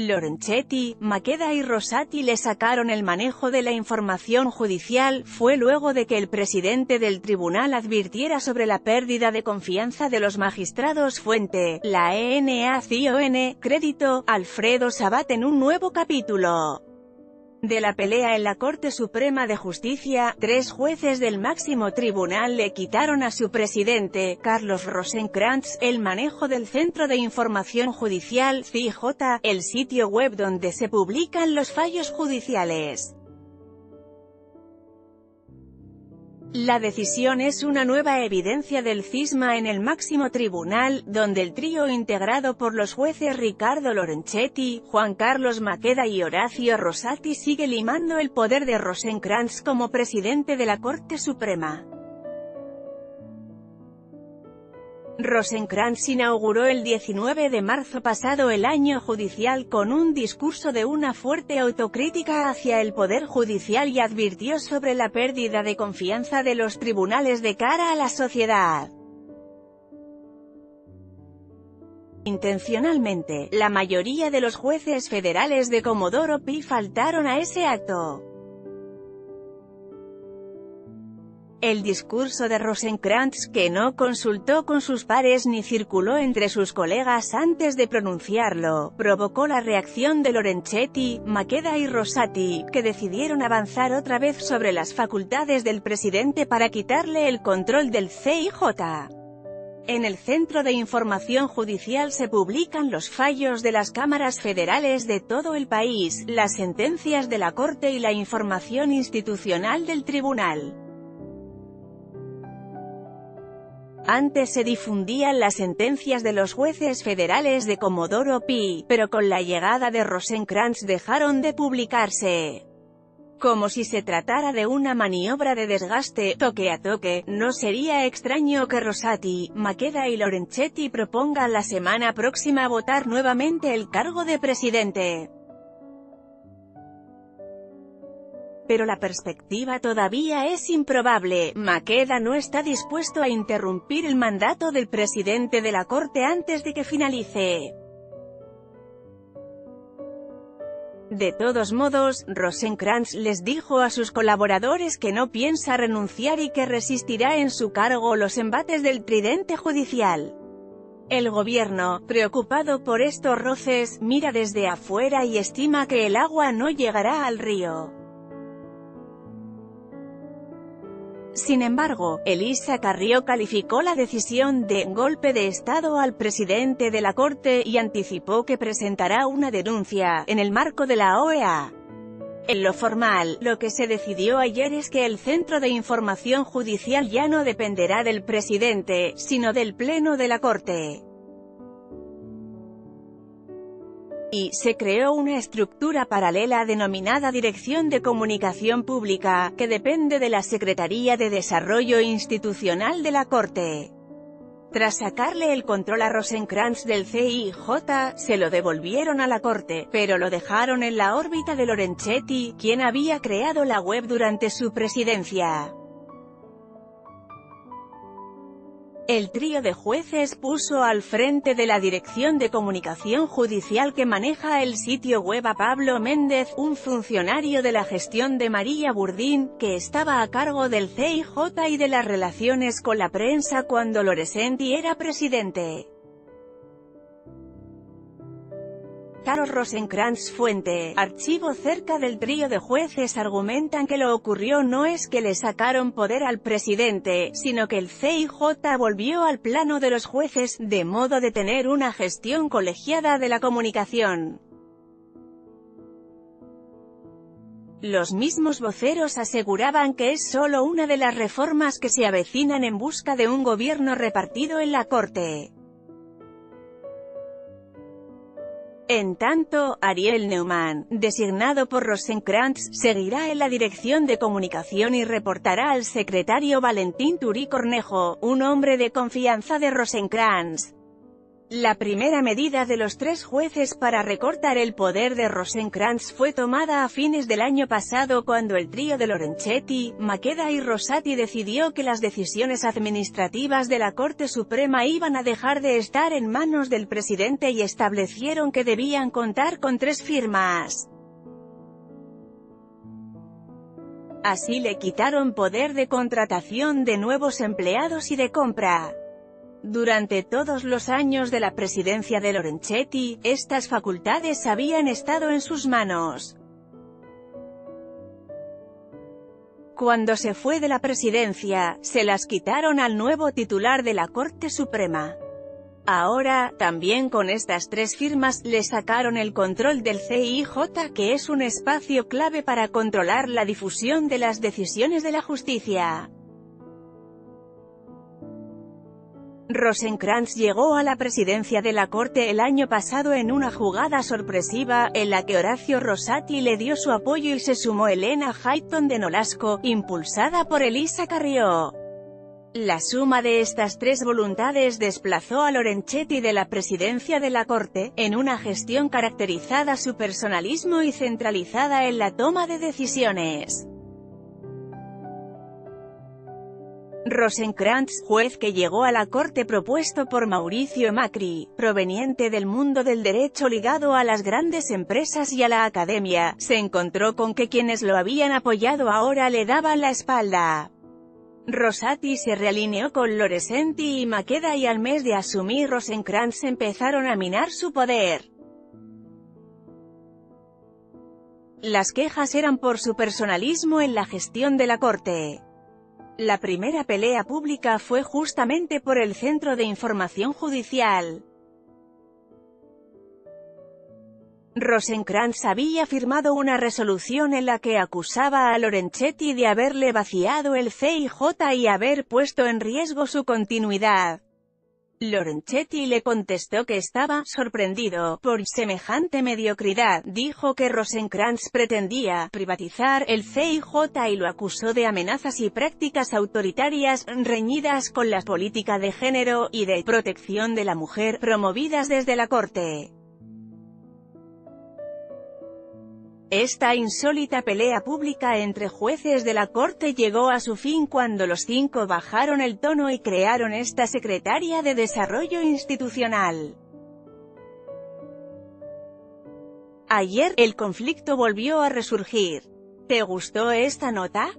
Lorenzetti, Makeda y Rosati le sacaron el manejo de la información judicial, fue luego de que el presidente del tribunal advirtiera sobre la pérdida de confianza de los magistrados. Fuente: la ENACON, crédito, Alfredo Sabat. En un nuevo capítulo de la pelea en la Corte Suprema de Justicia, 3 jueces del máximo tribunal le quitaron a su presidente, Carlos Rosenkrantz, el manejo del Centro de Información Judicial, CIJ, el sitio web donde se publican los fallos judiciales. La decisión es una nueva evidencia del cisma en el máximo tribunal, donde el trío integrado por los jueces Ricardo Lorenzetti, Juan Carlos Makeda y Horacio Rosati sigue limando el poder de Rosenkrantz como presidente de la Corte Suprema. Rosenkrantz inauguró el 19 de marzo pasado el año judicial con un discurso de una fuerte autocrítica hacia el Poder Judicial y advirtió sobre la pérdida de confianza de los tribunales de cara a la sociedad. Intencionalmente, la mayoría de los jueces federales de Comodoro Pi faltaron a ese acto. El discurso de Rosenkrantz, que no consultó con sus pares ni circuló entre sus colegas antes de pronunciarlo, provocó la reacción de Lorenzetti, Makeda y Rosati, que decidieron avanzar otra vez sobre las facultades del presidente para quitarle el control del CIJ. En el Centro de Información Judicial se publican los fallos de las cámaras federales de todo el país, las sentencias de la Corte y la información institucional del tribunal. Antes se difundían las sentencias de los jueces federales de Comodoro Pi, pero con la llegada de Rosenkrantz dejaron de publicarse. Como si se tratara de una maniobra de desgaste, toque a toque, no sería extraño que Rosati, Makeda y Lorenzetti propongan la semana próxima votar nuevamente el cargo de presidente. Pero la perspectiva todavía es improbable. Makeda no está dispuesto a interrumpir el mandato del presidente de la Corte antes de que finalice. De todos modos, Rosenkrantz les dijo a sus colaboradores que no piensa renunciar y que resistirá en su cargo los embates del tridente judicial. El gobierno, preocupado por estos roces, mira desde afuera y estima que el agua no llegará al río. Sin embargo, Elisa Carrió calificó la decisión de «golpe de Estado» al presidente de la Corte y anticipó que presentará una denuncia, en el marco de la OEA. En lo formal, lo que se decidió ayer es que el Centro de Información Judicial ya no dependerá del presidente, sino del Pleno de la Corte. Y se creó una estructura paralela denominada Dirección de Comunicación Pública, que depende de la Secretaría de Desarrollo Institucional de la Corte. Tras sacarle el control a Rosenkrantz del CIJ, se lo devolvieron a la Corte, pero lo dejaron en la órbita de Lorenzetti, quien había creado la web durante su presidencia. El trío de jueces puso al frente de la Dirección de Comunicación Judicial que maneja el sitio web a Pablo Méndez, un funcionario de la gestión de María Burdín, que estaba a cargo del CIJ y de las relaciones con la prensa cuando Lorenzetti era presidente. Carlos Rosenkrantz. Fuente: archivo. Cerca del trío de jueces argumentan que lo ocurrió no es que le sacaron poder al presidente, sino que el CIJ volvió al plano de los jueces, de modo de tener una gestión colegiada de la comunicación. Los mismos voceros aseguraban que es solo una de las reformas que se avecinan en busca de un gobierno repartido en la Corte. En tanto, Ariel Neumann, designado por Rosenkrantz, seguirá en la Dirección de Comunicación y reportará al secretario Valentín Turí Cornejo, un hombre de confianza de Rosenkrantz. La primera medida de los 3 jueces para recortar el poder de Rosenkrantz fue tomada a fines del año pasado cuando el trío de Lorenzetti, Makeda y Rosati decidió que las decisiones administrativas de la Corte Suprema iban a dejar de estar en manos del presidente y establecieron que debían contar con 3 firmas. Así le quitaron poder de contratación de nuevos empleados y de compra. Durante todos los años de la presidencia de Lorenzetti, estas facultades habían estado en sus manos. Cuando se fue de la presidencia, se las quitaron al nuevo titular de la Corte Suprema. Ahora, también con estas 3 firmas, le sacaron el control del CIJ, que es un espacio clave para controlar la difusión de las decisiones de la justicia. Rosenkrantz llegó a la presidencia de la Corte el año pasado en una jugada sorpresiva, en la que Horacio Rosati le dio su apoyo y se sumó Elena Hayton de Nolasco, impulsada por Elisa Carrió. La suma de estas 3 voluntades desplazó a Lorenzetti de la presidencia de la Corte, en una gestión caracterizada su personalismo y centralizada en la toma de decisiones. Rosenkrantz, juez que llegó a la Corte propuesto por Mauricio Macri, proveniente del mundo del derecho ligado a las grandes empresas y a la academia, se encontró con que quienes lo habían apoyado ahora le daban la espalda. Rosati se realineó con Lorenzetti y Makeda y al mes de asumir Rosenkrantz empezaron a minar su poder. Las quejas eran por su personalismo en la gestión de la Corte. La primera pelea pública fue justamente por el Centro de Información Judicial. Rosenkrantz había firmado una resolución en la que acusaba a Lorenzetti de haberle vaciado el CIJ y haber puesto en riesgo su continuidad. Lorenzetti le contestó que estaba sorprendido por semejante mediocridad, dijo que Rosenkrantz pretendía privatizar el CIJ y lo acusó de amenazas y prácticas autoritarias, reñidas con la política de género y de protección de la mujer, promovidas desde la Corte. Esta insólita pelea pública entre jueces de la Corte llegó a su fin cuando los 5 bajaron el tono y crearon esta Secretaría de Desarrollo Institucional. Ayer, el conflicto volvió a resurgir. ¿Te gustó esta nota?